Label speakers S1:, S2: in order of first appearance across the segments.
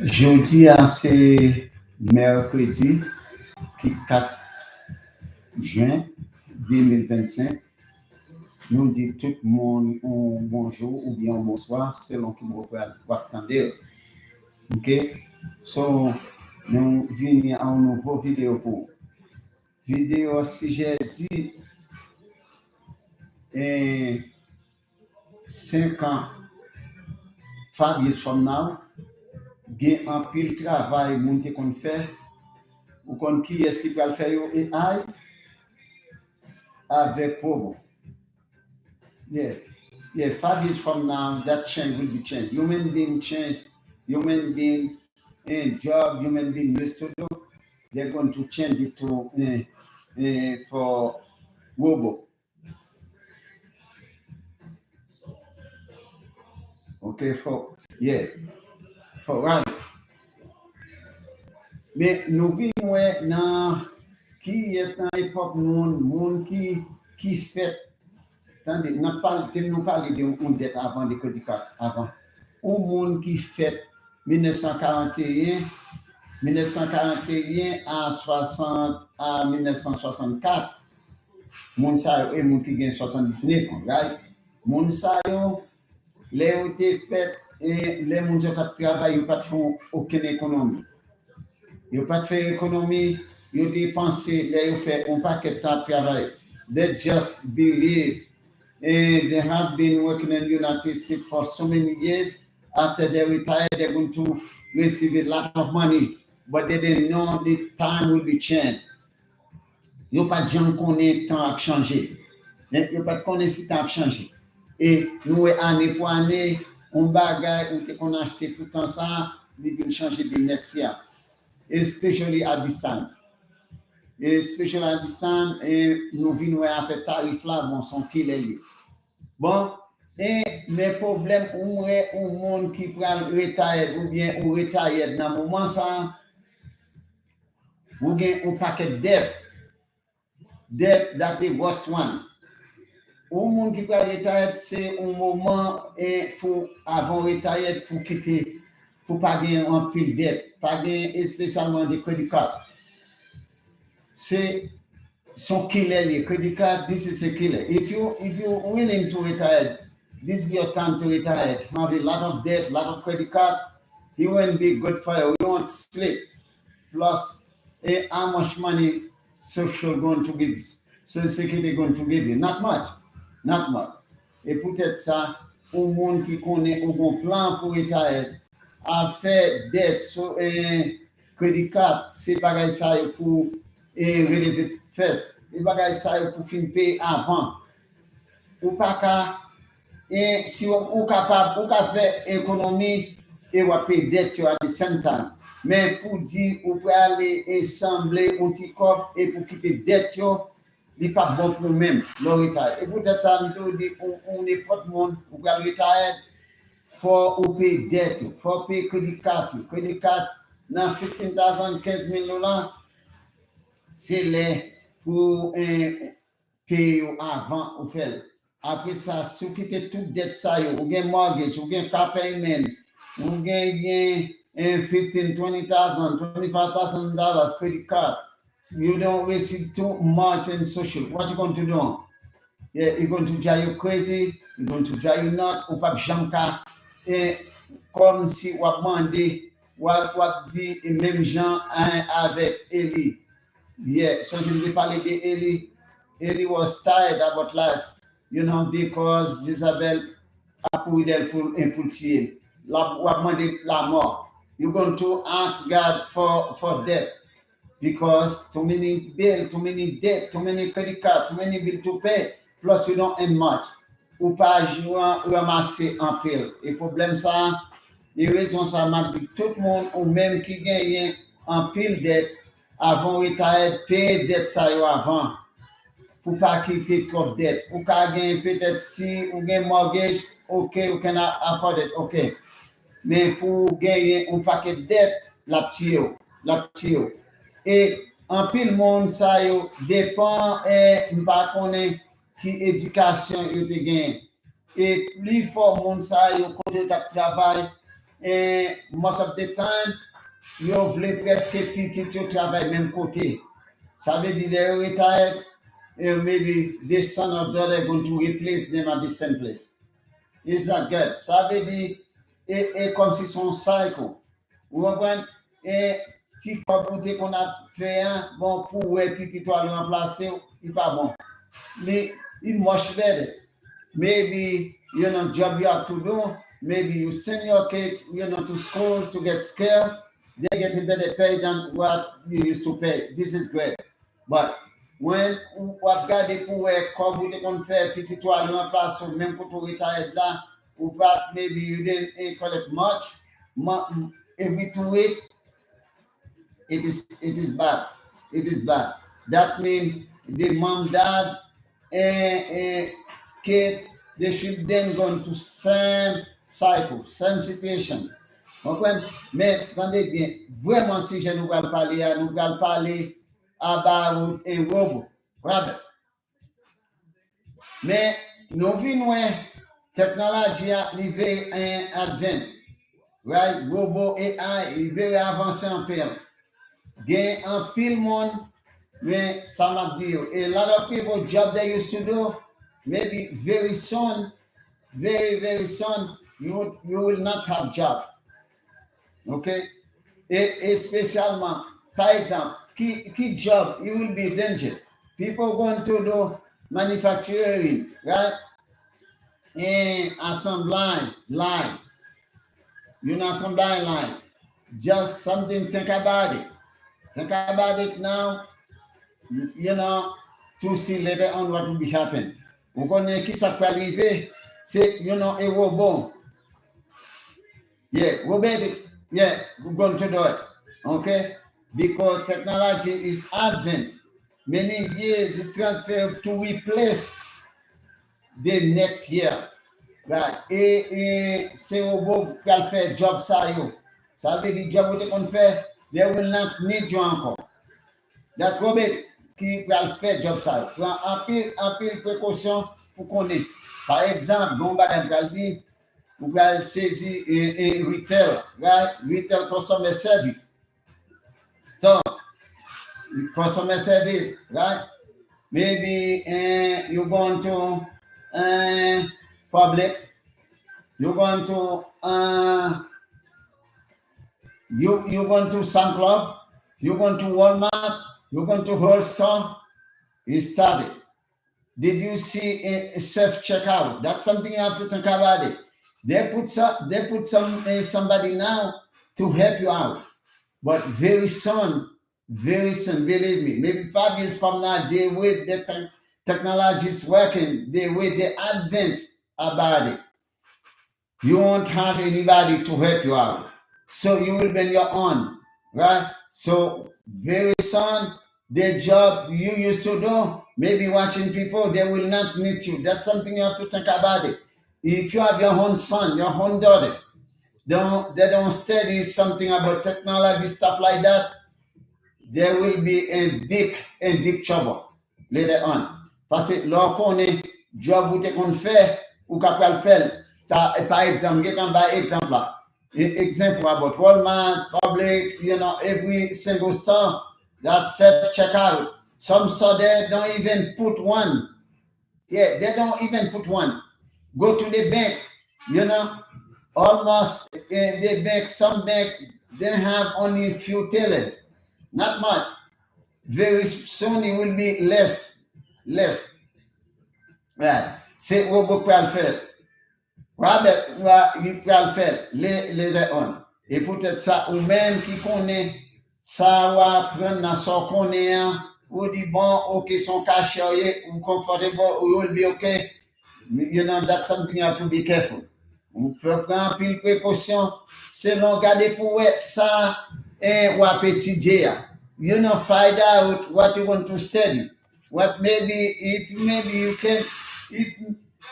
S1: Jeudi, c'est mercredi qui 4 juin 2025. Nous dit tout le monde un bonjour ou bien un bonsoir selon qui vous attendez. OK? So, nous venons à une nouvelle vidéo pour vidéo si j'ai dit 5 ans, 5 years from now, il y a un pile de travail qu'on fait ou qu'on qui est-ce qui peut le faire AI avec Pogo. Yeah. Yeah, 5 years from now, that change will be changed. Human being change, human being job, human being used to do, they're going to change it to for robot. Okay, for right. Mais nous vivons dans qui est dans l'époque monde qui fait. Attendez, nous parlons de dette avant des crédits avant. Au monde qui fait 1941 à 1964, moun sa yo et moun qui gagne 79 ans, right? Moun sa yo, les ont été fait et les moun qui travaillent, ils n'ont pas fait aucune économie. Ils n'ont pas fait économie, ils ont dépensé, ils ont fait un paquet de travail. They just believe. And they have been working in the United States for so many years. After they retire, they're going to receive a lot of money. But they didn't know the time will be changed. Yo pas jamais connaît temps a changé. Yo pas connaît si temps a changé. Et nous année pour année, on bagaille on te qu'on acheté tout temps ça, il vient changer de next year. Especially at this time. Especially at this time, et nous venons à faire tarif là, bon, son qu'il est lié. Bon, et mes problèmes, on est un monde qui prend retire ou bien on retire dans le moment ça, ou bien un paquet de dettes. Debt that the worst one. Un monde qui prend retire, c'est un moment pour avant retire pour quitter, pour pas gagner un pile de dette, pas gagner spécialement des crédits cards. C'est son killer, les credit card, this is a killer. If you're willing to retire, this is your time to retire. You have a lot of debt, a lot of credit card, it won't be good for you. You won't sleep. Plus, how much money social going to give, social security going to give you? Not much. Et peut-être ça, au monde qui connaît un bon plan pour retire, à faire dette sur un credit card, c'est pareil ça pour relever first. Il va gagner ça pour finir payer avant. Ou pas qu'à, et si on est capable, de faire économie et on va payer dette à the same time. Mais pour dire, on peut aller assembler un petit corps et pour quitter dette, il n'est pas bon pour nous-mêmes, le retard. Et peut-être ça, on dit, on est pas de monde, on peut aller retard, faut payer dette, faut payer crédit card, dans 15,000, 15,000 $, c'est les pour payer avant ou faire. Après ça, si vous quittez toute dette, ça, vous avez mortgage, vous avez car payment, vous avez 15, 20,000, $25,000 credit card. You don't receive too much in social. What you going to do? Yeah, you're going to drive you crazy, you're going to drive you nuts, ou pas jamka, comme si vous demandez, vous dit même gens avec Eli. Yeah, so je me parler de Eli. Eli was tired about life, because Jezebel a pris d'elle pour tuer. La demandé la mort. You're going to ask God for death because too many bills, too many debt, too many credit cards, too many bills to pay. Plus you don't earn much. Ou pas ramasser en pile. Et problème ça, les raisons ça m'a dit tout le monde ou même qui gagne en pile dette avant retire payer dette ça avant pour pas quitter trop dette. Ou qu'à gagner peut-être si ou gagne mortgage, OK, you can afford it, OK. Mais pour gagner un paquet de dette, la petite. Et en pile monde ça dépend et pas connaît qui éducation il te gagne. Et plus fort monde ça côté de travail most of the time, yo vle preske pitit yo travay menm kote. Ça veut dire they retired, maybe this son or daughter going to replace them at the same place. It's not good. Ça veut dire, comme si son cycle. Vous comprenez? Et si propriété qu'on a fait bon, pour ouais, puis toi le remplacer, il pas bon. Mais il much better. Maybe, job you have to do. Maybe you send your kids, to school to get skilled. They get a better pay than what you used to pay. This is great. But when what regardez pour comme vous devez faire petit toi le remplacer, même pour tout retire là, ou pas, maybe you didn't collect much, every 2 weeks, it is bad. It is bad. That means the mom, dad, and kids, they should then go into same cycle, same situation. Comprenez? Mais attendez bien, vraiment si je nous allons parler about a robot, rather. Mais nous venons technologie arrivée en advent, right? Robot AI, il est avancé en pile. Gain en pile monde, mais ça m'a dit, a lot of people job they used to do, maybe very soon, very soon, you will not have job. Okay? Et spécialement, par exemple, key job, it will be danger. People going to do manufacturing, right? And assembly line. Assembly line. Just something, think about it. Think about it now, to see later on what will be happening. Vous connaissez qui ça peut arriver? C'est, a robot. Yeah, robotic. Yeah, we're going to do it. Okay? Because technology is advent. Many years it transfer to replace the next year. Right? Et ces robots qui vont faire job ça yo. Ça veut dire job que qu'on fait, they will not need you encore. That robot qui va faire job ça. Prends un pile précaution pour qu'on ait. Par exemple, bon bagage va dire vous pouvez saisir in retail, right? Retail customer service. Store, customer service, right? Maybe you're going to Publix, you're going to you're going to Sun Club, you're going to Walmart, you're going to whole store. It started. Did you see a self checkout? That's something you have to think about it. They put somebody now to help you out, but very soon, believe me, maybe 5 years from now, the way the technology is working, the way they advance about it, you won't have anybody to help you out. So you will be on your own, right? So very soon, the job you used to do, maybe watching people, they will not need you. That's something you have to think about it. If you have your own son, your own daughter, they don't study something about technology, stuff like that, they will be in deep trouble later on. Parce que leur connaît job ou te qu'on fait ou capable faire. Par exemple, get on by example. Example about Walmart, Publix, every single store that self-checkout. Some store they don't even put one. Yeah, they don't even put one. Go to the bank, almost the bank, some bank, they have only a few tellers, not much. Very soon it will be less. Right. C'est robot peut le faire. Robert, il peut le faire later on. Et peut-être ça, ou même qui connaît, ça va prendre dans son connaît, ou dit bon, ok, son cachet, ou comfortable, ou will be okay. That's something you have to be careful. On peut prendre pile précaution, selon garder pour ça, ou à étudier. Find out what you want to study. What maybe you can,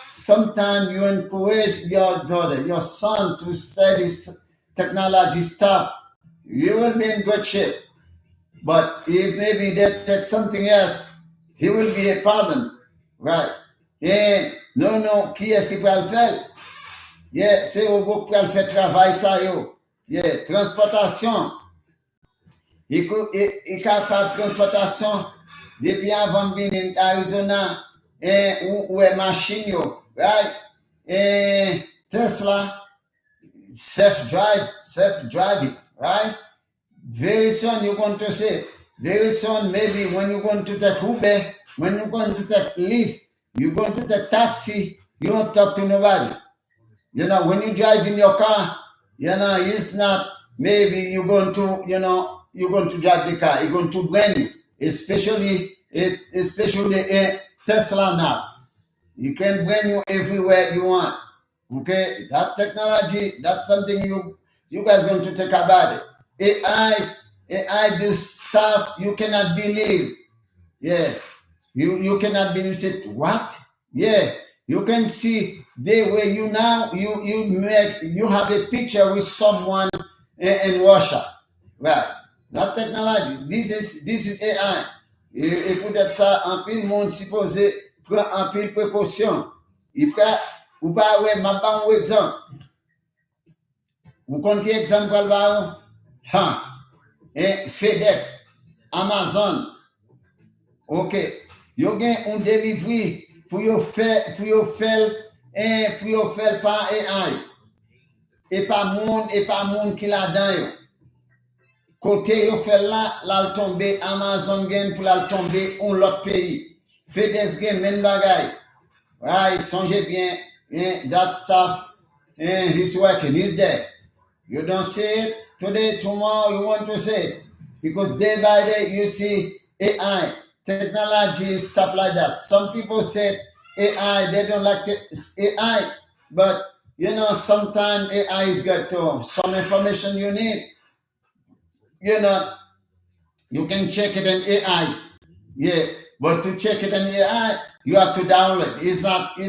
S1: sometimes you encourage your daughter, your son to study technology stuff. You will be in good shape. But if maybe that's something else, he will be a problem, right? And non, qui est-ce qui peut le faire? Yeah, c'est au groupe pour faire travail ça yo. Yeah, transportation. Et capable de transportation depuis avant de venir Arizona ou machine yo, right? Et Tesla self-driving, right? Very soon you're going to say, very soon maybe when you're going to take Uber, when you're going to take Lyft, you're going to take taxi, you don't talk to nobody. You know, when you drive in your car, you know, it's not maybe you're going to, you know, you're going to drive the car, you're going to blend you, especially Tesla now. You can blend you everywhere you want. Okay, that technology, that's something you guys going to take about it. AI do stuff you cannot believe. Yeah, you cannot believe it. What? Yeah, you can see the way you now you have a picture with someone in Russia, right? That technology. This is AI. Et peut-être ça en pile monde supposé prend en pile précaution. Il prend ou pas ouais m'a pas un exemple. Vous connaissez exemple pour le ha et FedEx, Amazon. OK. Yo gen un delivery pour yo faire par AI. Et pas monde qui la dedans. Côté yo fait là, la tomber Amazon gen pour la tomber un l'autre pays. FedEx gen men bagay. Right, songez bien, that stuff, he's working, he's there. You don't see it today, tomorrow you want to say it. Because day by day you see AI, technology, stuff like that. Some people say AI, they don't like AI, but you know, sometimes AI is good too. Some information you need, you know, you can check it in AI. Yeah, but to check it in AI, you have to download. It's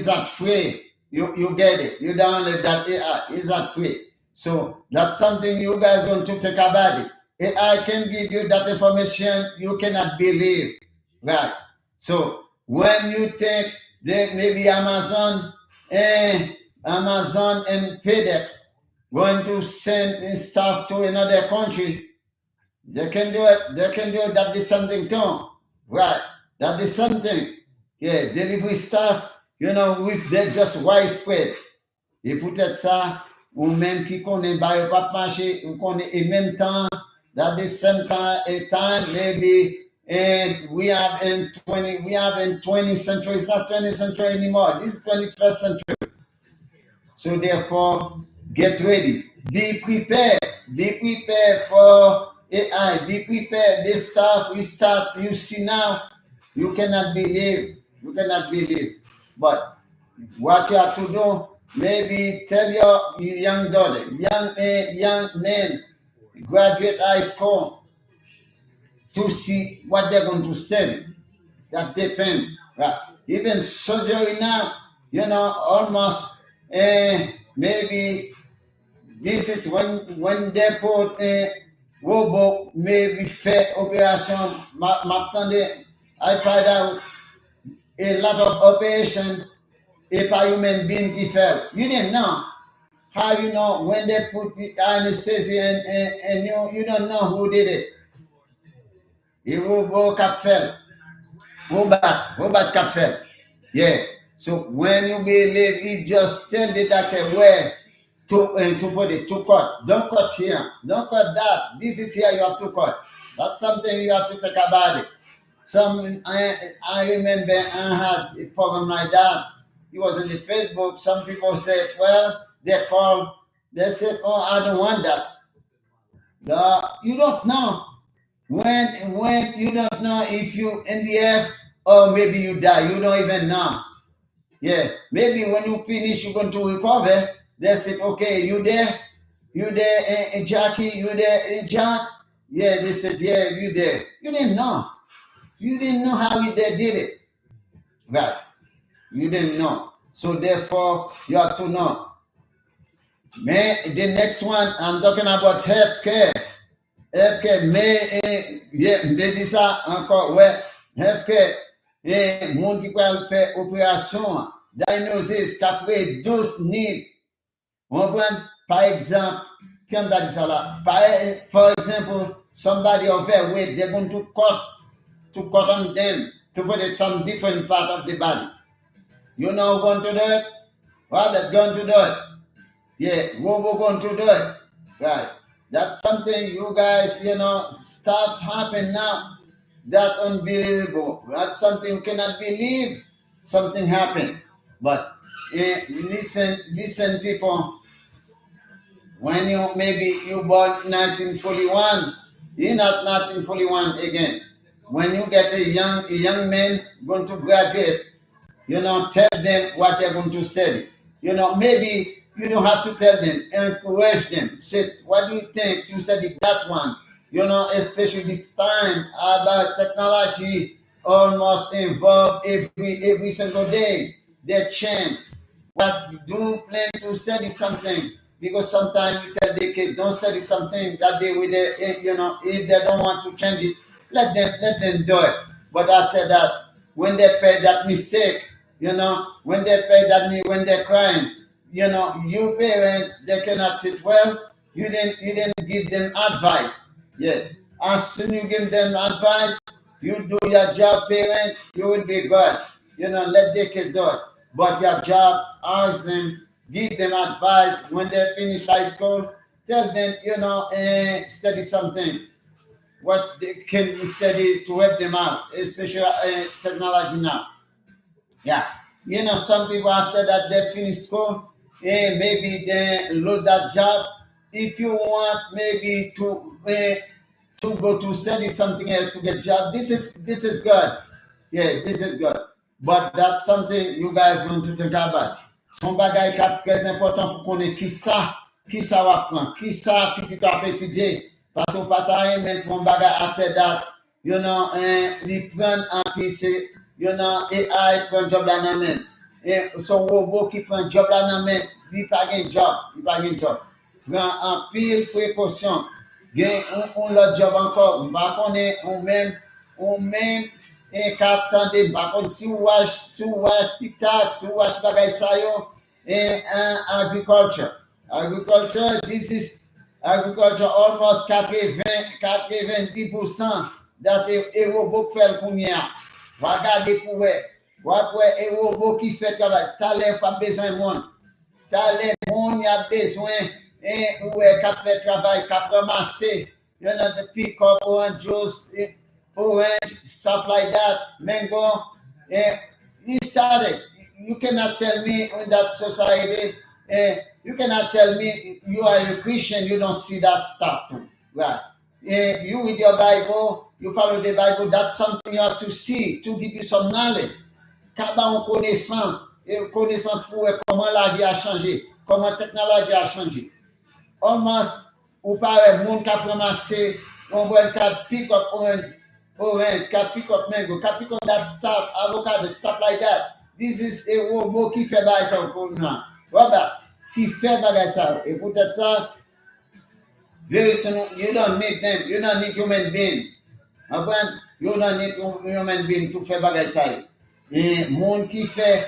S1: not free. You get it. You download that AI. It's not free. So that's something you guys going to take about it. AI can give you that information you cannot believe. Right. So when you take maybe Amazon and FedEx going to send stuff to another country, they can do it. They can do it. That is something too. Right. That is something. Yeah, delivery stuff, you know, with they're just widespread. Et peut-être ça, ou même qui connaît pas pas marché, ou connaît en même temps, that is same time, maybe, and we have in 20th century, it's not 20th century anymore, this is 21st century. So therefore, get ready. Be prepared for AI. Be prepared. This stuff you see now, you cannot believe. But what you have to do, maybe tell your young daughter, young men, graduate high school, to see what they're going to study. That depends. Right? Even surgery now, you know, almost maybe this is when they put a robot maybe fait operation. I find out a lot of operation if a human being qui fait. You didn't know. How you know when they put the anesthesia and you don't know who did it. The robot cap fell. Robot cap fell. Yeah. So when you believe, it just tell the doctor where to put it, to cut. Don't cut here. Don't cut that. This is here you have to cut. That's something you have to think about it. I remember I had a program like that. It was on the Facebook. Some people said, well, they said, oh, I don't want that. You don't know. When you don't know if you in the air or maybe you die. You don't even know. Yeah, maybe when you finish, you're going to recover. They said, okay, you there, Jackie, you there, Jack? Yeah, they said, yeah, you there. You didn't know. You didn't know how they did it. Right. You didn't know. So therefore, you have to know. The next one, I'm talking about healthcare. Mais, yeah, they dit ça encore, ouais, healthcare. Et monde qui peut faire opération, diagnosis, qu'après 12 nuits, Par exemple, comme that is a lot. For example, somebody overweight, they're going to cut on them to put it some different part of the body. You know who's going to do it? Robert going to do it. Yeah, we're going to do it. Right. That's something you guys, stuff happen now. That unbelievable. That's something you cannot believe. Something happened. But listen, people. When you born 1941, you're not 1941 again. When you get a young man going to graduate, tell them what they're going to say. Maybe you don't have to tell them, encourage them. Say, what do you think to study that one? Especially this time about technology almost involved every single day. They change. But do plan to study something, because sometimes you tell the kids don't study something that they will, if they don't want to change it, let them do it. But after that, when they pay that mistake, when they pay that when they're crying, you parent, they cannot sit well. You didn't give them advice. Yeah. As soon as you give them advice, you do your job, parent, you will be good. Let the kids do it. But your job, ask them, give them advice when they finish high school. Tell them, study something. What they can study to help them out, especially technology now. Yeah. Some people after that they finish school, maybe they lose that job. If you want maybe to go to study something else to get job, this is good. Yeah, this is good. But that's something you guys want to think about. Son bagay qui est très important pour connaître qui ça va prendre, qui ça qui tu dois étudier. Parce qu'on pas t'arrêter même pour un bagay after that, li prend en plus, AI prend job là dans même. Et son robot qui prend job là dans même, il pas gain job. Prend en pile précaution. Gain on l'autre job encore, on va connaître on même et captant des par contre si vous watch TikTok, si vous watch bagay sa yo et agriculture, this is agriculture almost 90% that est robot fait combien. Regardez pour après et robot qui fait travail, talent pas besoin monde. Talent monde y a besoin et qui fait travail, qui ramasser, the pick up orange juice, orange, stuff like that, mango. You started. You cannot tell me in that society, you cannot tell me you are a Christian, you don't see that stuff too. Right? You with your Bible, you follow the Bible, that's something you have to see to give you some knowledge. Kaba en connaissance pour comment la vie a changé, comment la technologie a changé. Almost, ou pas monde qui a ramassé, on voit qui pick up orange, qui pick up mango, qui pick up that stuff, avocado, stuff like that. This is a robot qui fait bagay ça pour nous. Robert, qui fait bagay ça. Et peut-être ça, very soon, you don't need them. You don't need human being. You don't need human being to faire bagay ça. Et monde qui fait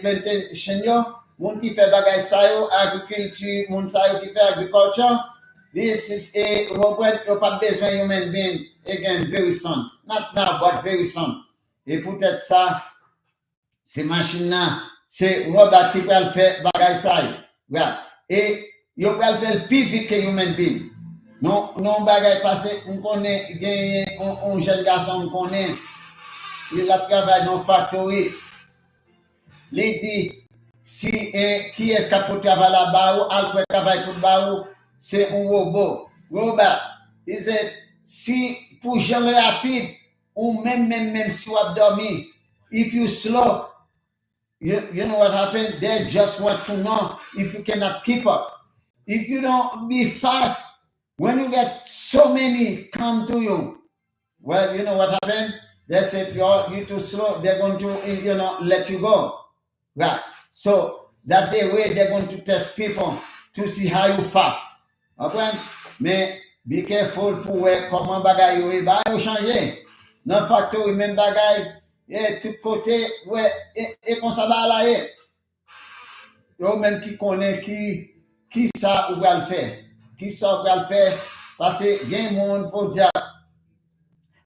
S1: plantation, monde qui fait bagay ça, agriculture, monde ça qui fait agriculture. This is a robot, you pas besoin human being again very soon. Not now, but very soon. Et peut-être ça, ces machines-là, c'est robot qui peut faire bagay ça. Et you peut faire plus vite que human being. Non bagay passé, on connaît gagner un jeune garçon, on connaît. Il a travaillé dans une factory. Il dit, si qui est-ce qui peut travailler là-bas ou elle peut travailler pour là-bas, c'est un robot. Il dit, si pour gens rapide, ou même si vous dormi, if you slow, you know what happened? They just want to know if you cannot keep up. If you don't be fast, when you get so many come to you, well, you know what happened? They said you're too slow. They're going to, let you go. Right. So that way they're going to test people to see how you fast. Okay? Mais be careful pour voir comment bagay yo changer. Dans factory même bagay, tout côté ouais et comme ça va là. yo même qui connaît qui ça ou va le faire. Qui ça ou va le faire parce que gen monde pour dire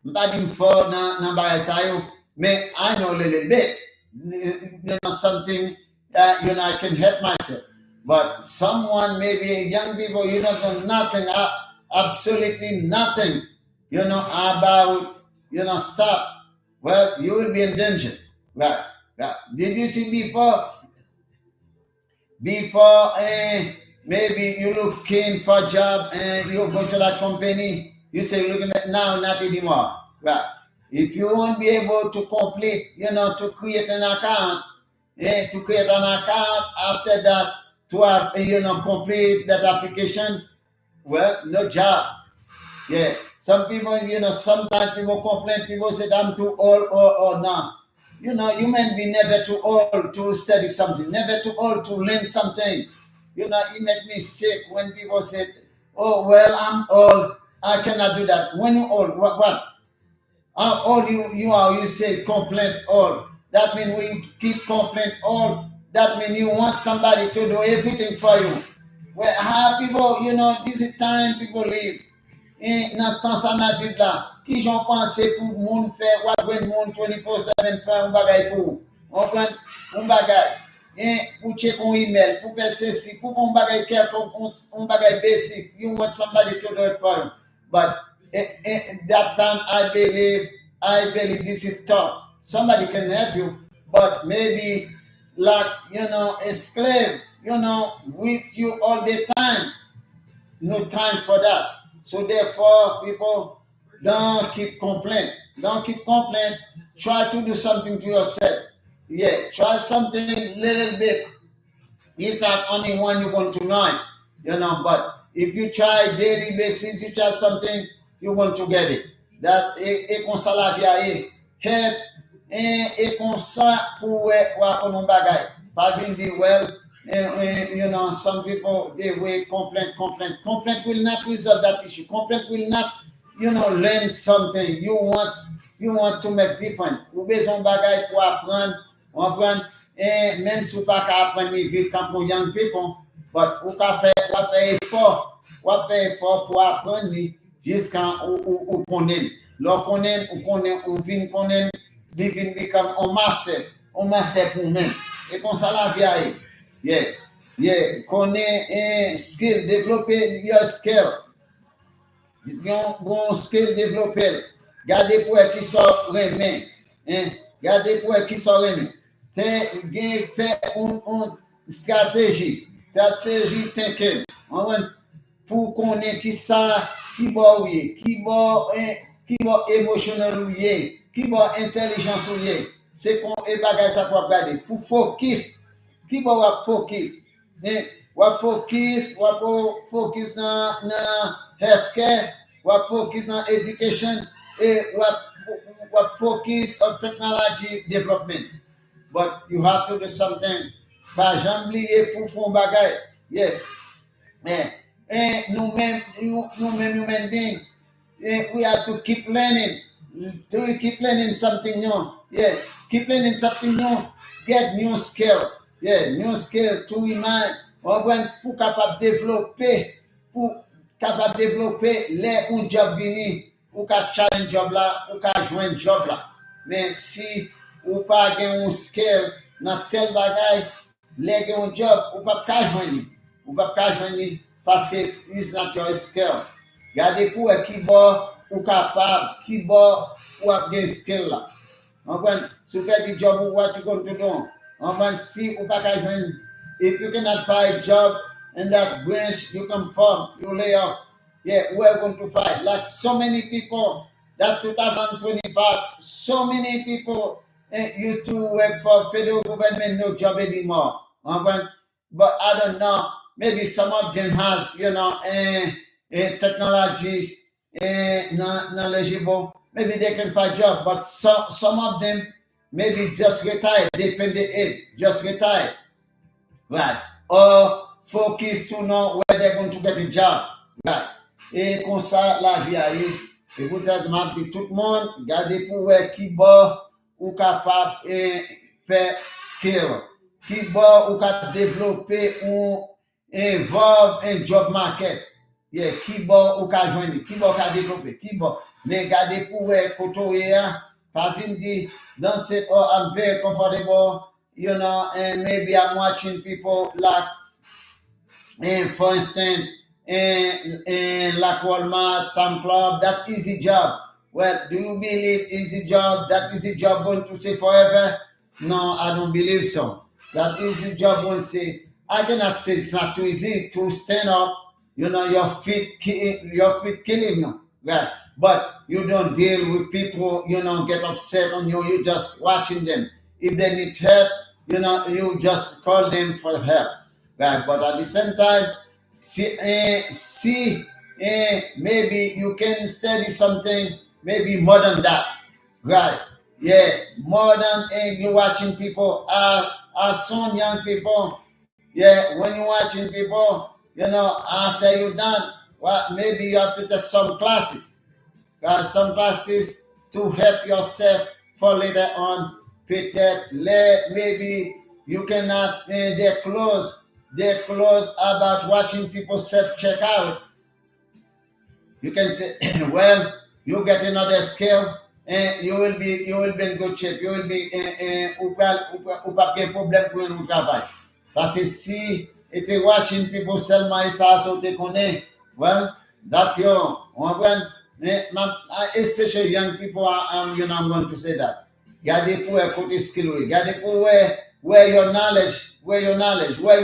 S1: m'pas dit fort dans bagay ça yo, mais I know a little bit. You know something I can help myself. But someone, maybe young people, you don't know nothing, absolutely nothing, about, stuff. Well, you will be in danger. Right. Right. Did you see before maybe you looking for a job and you go to that company, you say looking at now, not anymore. Right. If you won't be able to complete, to create an account, after that, to have, complete that application, well, no job. Yeah. Some people, sometimes people complain, people say, I'm too old or not. You may be never too old to study something, never too old to learn something. It made me sick when people said, oh, well, I'm old, I cannot do that. When you're old, what? How old you are, you say complaint old. That means when you keep complaint old, that means you want somebody to do everything for you. Well, how people, this is time people live. Dans temps ça n'a plus là. Qui j'en pense pour monde faire, ou avoir monde 24/7 faire un bagage pour. On prend un bagage. Pour checker un email, pour faire ceci, pour un bagage quelconque, un bagage basic. You want somebody to do it for you. But that time I believe this is tough. Somebody can help you, but maybe like a slave, with you all the time. No time for that. So therefore, people don't keep complaining. Don't keep complaining. Try to do something to yourself. Yeah, try something a little bit. It's not only one you want to know, but if you try daily basis, you try something, you want to get it. That est comme ça la vie est. Help et comme ça pour avoir un bagage. Pas bien dit well. Some people they will complain. Complaint will not resolve that issue. Complaint will not, learn something. You want to make difference. Vous besoin bagage pour apprendre, même si vous pas apprendre vite quand pour young people, but vous faire effort pour apprendre jusqu'à ou connaître. Lorsqu'on connaît, ou vient connaître, devient become un master pour même. Et comme ça la vie est. Yeah. Connaît skill, développer your skill. Bon skill développer. Gardez pour qui sont remis. Gardez pour qui sont remis. Fait une stratégie thinking. Pour connaître qui ça, qui va émotionnel qui va intelligence c'est qu'on est bagage ça pour regarder. Pour focus. Qui va focus? Focus na healthcare, focus na education, et focus on technology development. But you have to do something. Pas jamais oublier pour faire un bagage. Yeah. Nous-mêmes human beings, we have to keep learning. To keep learning something new. Yeah. Keep learning something new. Get new skill. Yeah, new skill to remind, pour capable développer, les un job vini, ou ka challenge job là, ou ka joindre job là. Mais si ou pas gen un skill dans tel bagay, les gen un job, ou pas joindre, parce que it's not your skill. Gardez pour qui ou capable, qui ou a gen skill là. So get the job, what you going to do? See, if you cannot find a job in that branch you come from, you lay off. Yeah, we're going to fight. Like so many people, that 2025, so many people used to work for federal government, no job anymore. But I don't know, maybe some of them has, technologies knowledgeable. Maybe they can find job, but some of them maybe just retired, depend the age, just retired. Right. Or focus to know where they're going to get a job. Right. Et comme ça, la vie a eu. Et vous êtes m'a dit tout le monde, gardez pour qui ou capable de faire skill. qui bon ou ka développer un verbe, un job market. Yeah, qui bon ou ka joindre, qui bon ka développer, qui bon. Mais gardez pour koto pas vin di don't say, oh, I'm very comfortable, you know, and maybe I'm watching people like, and for instance, in like Walmart, some club, that easy job. Well, do you believe easy job, that easy job going to stay forever? No, I don't believe so. That easy job won't say, I cannot say it's not too easy to stand up, you know, your feet killing you, right? But you don't deal with people, you know, get upset on you, you just watching them. If they need help, you know, you just call them for help, right? But at the same time, maybe you can study something, maybe more than that, right? Yeah, more than you watching people. Soon young people, yeah, when you're watching people, you know, after you're done, well, maybe you have to take some classes to help yourself for later on. Maybe you cannot, they're close about watching people self check out. You can say, well, you get another skill and you will be in good shape. You will be ou pas de problème pour un travail. Parce que si tu es watching people sell my sauce ou te connais, well, that's your one. Especially young people, I'm going to say that. Gardez pour écouter skill, gardez pour where your knowledge, where you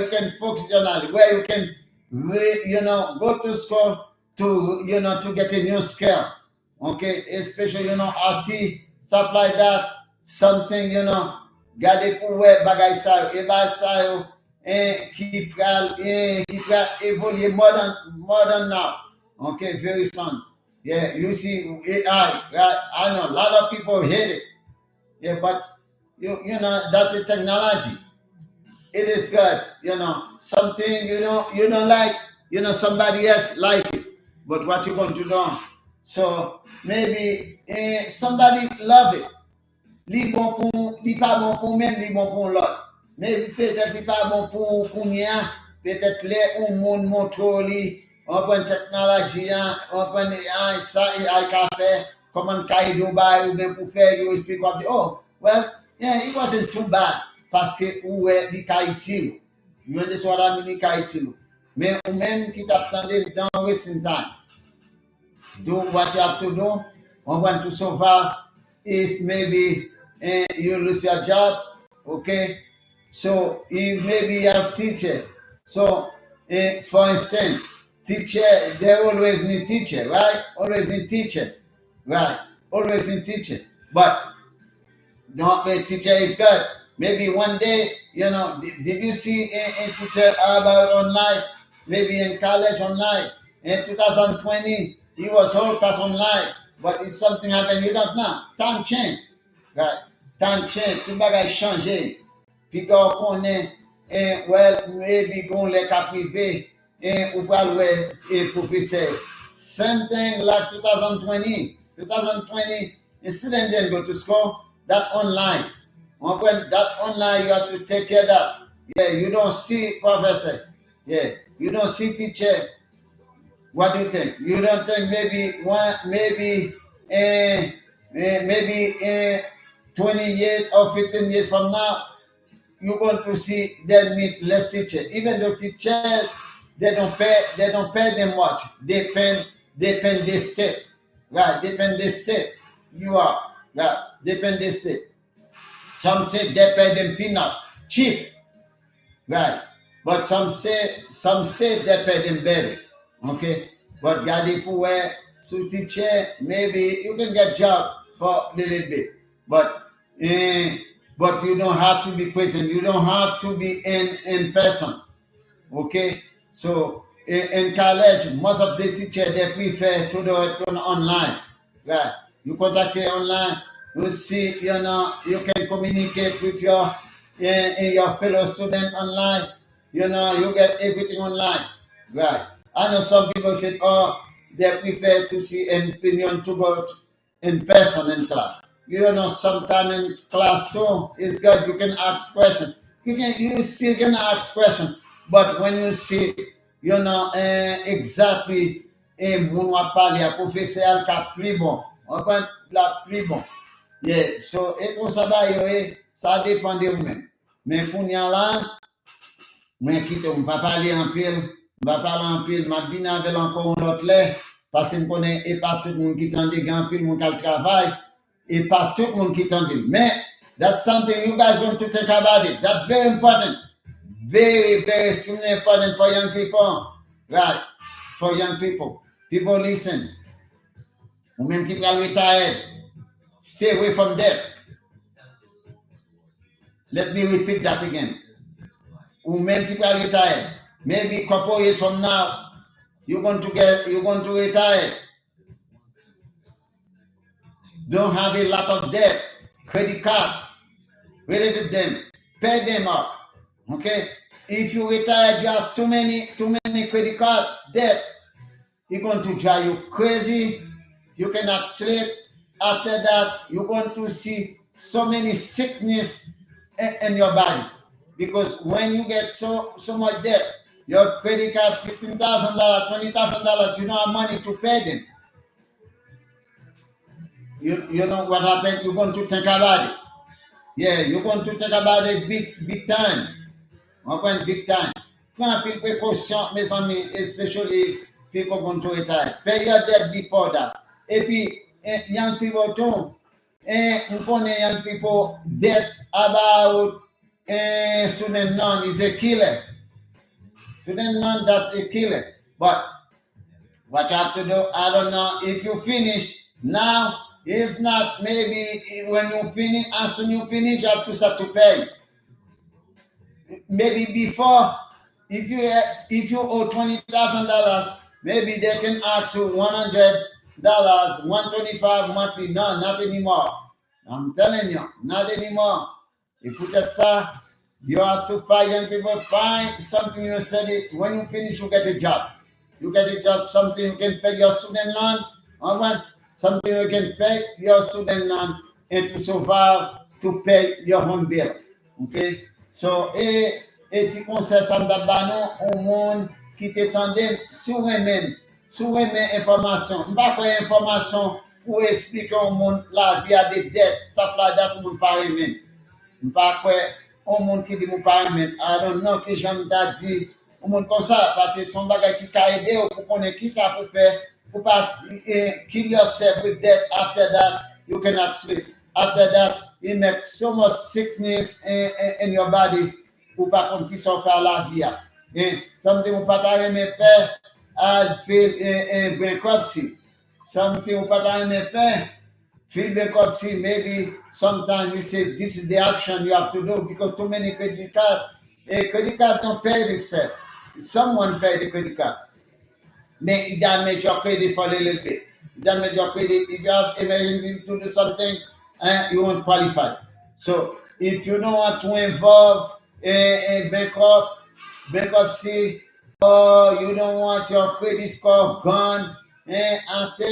S1: can focus your knowledge, where you can, you know, go to school to, you know, to get a new skill. Okay, especially, you know, RT, stuff like that, something, you know, gardez pour bagay sa yo, sa yo, qui pral évoluer modern now. Okay, very soon. Yeah, you see AI, right? I know a lot of people hate it. Yeah, but you know, that's the technology. It is good, you know. Something you don't like, you know, somebody else like it. But what you going to do? So maybe somebody love it. Li bon pour, li pas bon pour même, li bon pour l'autre. Mais peut-être li pas bon pour rien. Peut-être les ou monde montre li, on prend technologie, on prend AI, ça AI qu'a fait, comment kay Dubai ou bien pour faire, you speak of the, oh, well, yeah, it wasn't too bad. Parce que ou li kay utile. You understand what I mean, li kay utile. Mais ou même qui t'attendait dans wasting time. Do what you have to do. I want to survive. If maybe you lose your job, okay. So if maybe you have teacher, so for instance, teacher, they always need teacher, right? Always need teacher, right? Always need teacher. But don't be teacher is good. Maybe one day, you know, did you see a teacher about online? Maybe in college online in 2020, he was whole class online. But if something happened, you don't know. Time change, right? Time change. Tout bagay changé. Puis qu'on connaît, well, maybe gon les cas privés, ou pas le professeur. Same thing like 2020. 2020, the student didn't go to school. That online. When that online, you have to take care of that. Yeah, you don't see professor. Yeah, you don't see teacher. What do you think? You don't think maybe 20 years or 15 years from now, you're going to see they need less teacher. Even though teachers, they don't pay them much. They pay the state. Right, depend the state. You are right, depend the state. Some say they pay them peanut, cheap. Right. But some say they pay them better. Okay. But gadi pouwe sous teacher, maybe you can get job for a little bit. But you don't have to be present. You don't have to be in person. Okay. So in college, most of the teachers they prefer to do it online. Right. You contact it online. You see, you know, you can communicate with your fellow student online. You know, you get everything online. Right. I know some people said, oh, they prefer to see an opinion to go in person in class. You know, sometime in class too, it's good. You can ask questions. you still can ask questions, but when you see, exactly, moun wap pale a profeseur ka pli bon, la pli bon. Yeah, so kon sa ba yo ça dépend de ou men. Men koun yan la, mwen kite ou pa pale en pile, m'a parler en pile, m'a vinn avec encore un autre lè, parce que m'konne et pas tout le monde qui tende gan pile moun kal travail, et pas tout le monde qui tende. Mais that's something you guys want to think about it. That's very important. Very, very extremely important for young people. Right. For young people. People listen. Ou même qui pral retire, stay away from debt. Let me repeat that again. Ou même qui pral retire, maybe a couple years from now, you're going to retire. Don't have a lot of debt, credit card, relieve them, pay them up. Okay? If you retire, you have too many credit card debt, it's going to drive you crazy. You cannot sleep. After that, you're going to see so many sickness in your body. Because when you get so much debt, your credit card, $15,000, $20,000, you don't have money to pay them. You know what happened? You're going to think about it. Yeah, you're going to think about it big time. Okay, big time. Prends pile précaution, mes amis, especially people going to retire. Pay your debt before that. Et puis, young people too, you connais young people debt about student loan is a killer. Student loan that a killer. But what you have to do, I don't know, if you finish now, it's not maybe when you finish, as soon you finish, you have to start to pay. Maybe before, if you owe $20,000, maybe they can ask you $100, $125 monthly. No, not anymore. I'm telling you, not anymore. Écoute ça, you have to find young people, find something you said it. When you finish, you get a job. You get a job, something you can pay your student loan. All right? Something you can pay your student loan and to survive, to pay your own bill. Okay? So, ti conseil ça m'a banon au monde qui t'étendait sous remen information. M'pas quoi information pour expliquer au monde la vie à des dettes, stuff like that, tout le monde pas remen. M'pas quoi au monde qui dit mon pas remen. I don't know que j'aime t'a dit au monde comme ça parce que son bagage qui t'a aidé pour connaître qui ça pour faire pour pas kill yourself with debt. After that you cannot sleep. After that it makes so much sickness in your body. Ou pas comme qui sont faire la vie. Something ou pas t'aimer faire, I feel bankruptcy. Something ou pas t'aimer faire, feel bankruptcy. Maybe sometimes you say this is the option you have to do because too many credit cards. Credit card don't pay themselves. Someone pay the credit card. Mais it damage your credit for a little bit. It damage your credit. If you have emergency to do something, you won't qualify. So if you don't want to involve bankruptcy, or you don't want your credit score gone, after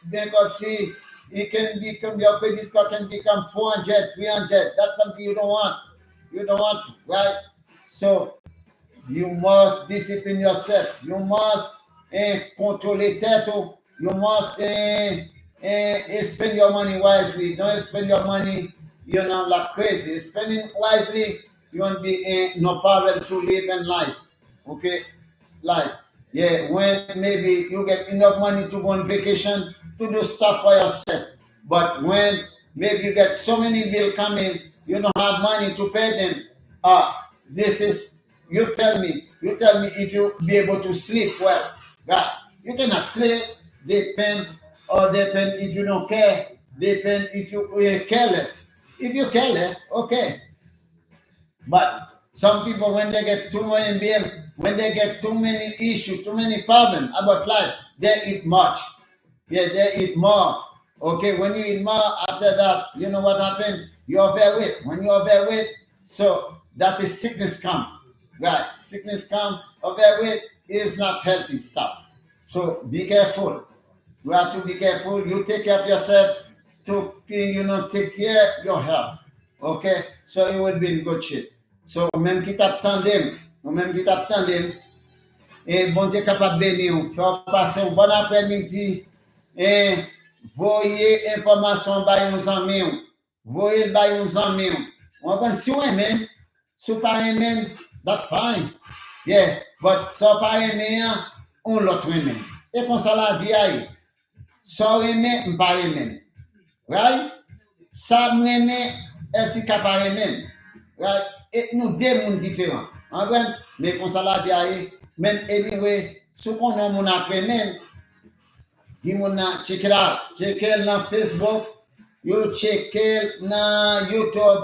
S1: bankruptcy, it can become your credit score can become 400, 300. That's something you don't want. You don't want to, right? So you must discipline yourself. You must control tête. You must spend your money wisely. Don't spend your money, like crazy. Spending wisely, you won't be no problem to live in life. Okay? Life. Yeah, when maybe you get enough money to go on vacation, to do stuff for yourself. But when maybe you get so many bills coming, you don't have money to pay them. This is, you tell me if you be able to sleep well. God, you cannot sleep, depend if you don't care, depend if you're careless. If you're careless, okay. But some people, when they get too many bills, when they get too many issues, too many problems about life, they eat much. Yeah, they eat more. Okay, when you eat more, after that, you know what happened? You overweight. When you overweight, so that is sickness come. Right? Sickness come, overweight is not healthy stuff. So be careful. You have to be careful. You take care of yourself to take care of your health. Okay? So you will be in good shape. So, même qui t'attendent, même qui t'attendent, et bon Dieu capable de bénir, faire passer un bon après-midi, et voyez information par nos amis, voyez par nos amis. On va si on aime, si on pas aime, that's fine. Yeah, but si on pas aime, on l'autre aime. Et comme ça la vie aille. Si on aime, on pas aime. Right? Ça m'aime, elle s'y capable aime. Right? Et nous deux mondes différents. Mais comme ça la vie aille, même anyway, si on a mon après-midi, dis-moi, check it out. Check it dans Facebook, you check it dans YouTube,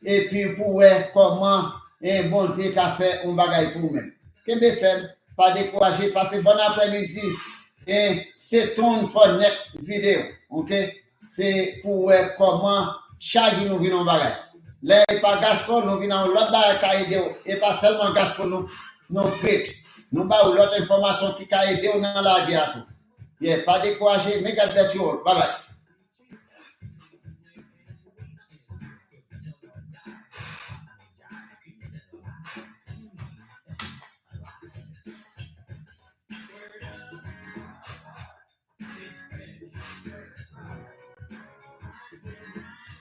S1: et puis pour voir comment un bon Dieu a fait un bagage pour vous-même. Qu'est-ce que fait? Pas décourager, passez bon après-midi. Et c'est ton for next vidéo. OK? C'est pour voir comment chaque jour nous venons bagage. Là, pas gaspard, nous venons l'autre bagage et pas seulement gaspard, nous prêtons. Nous pas l'autre information qui a aidé dans la vie à tout. Yeah, pas décourager, mais God bless you all. Bye bye.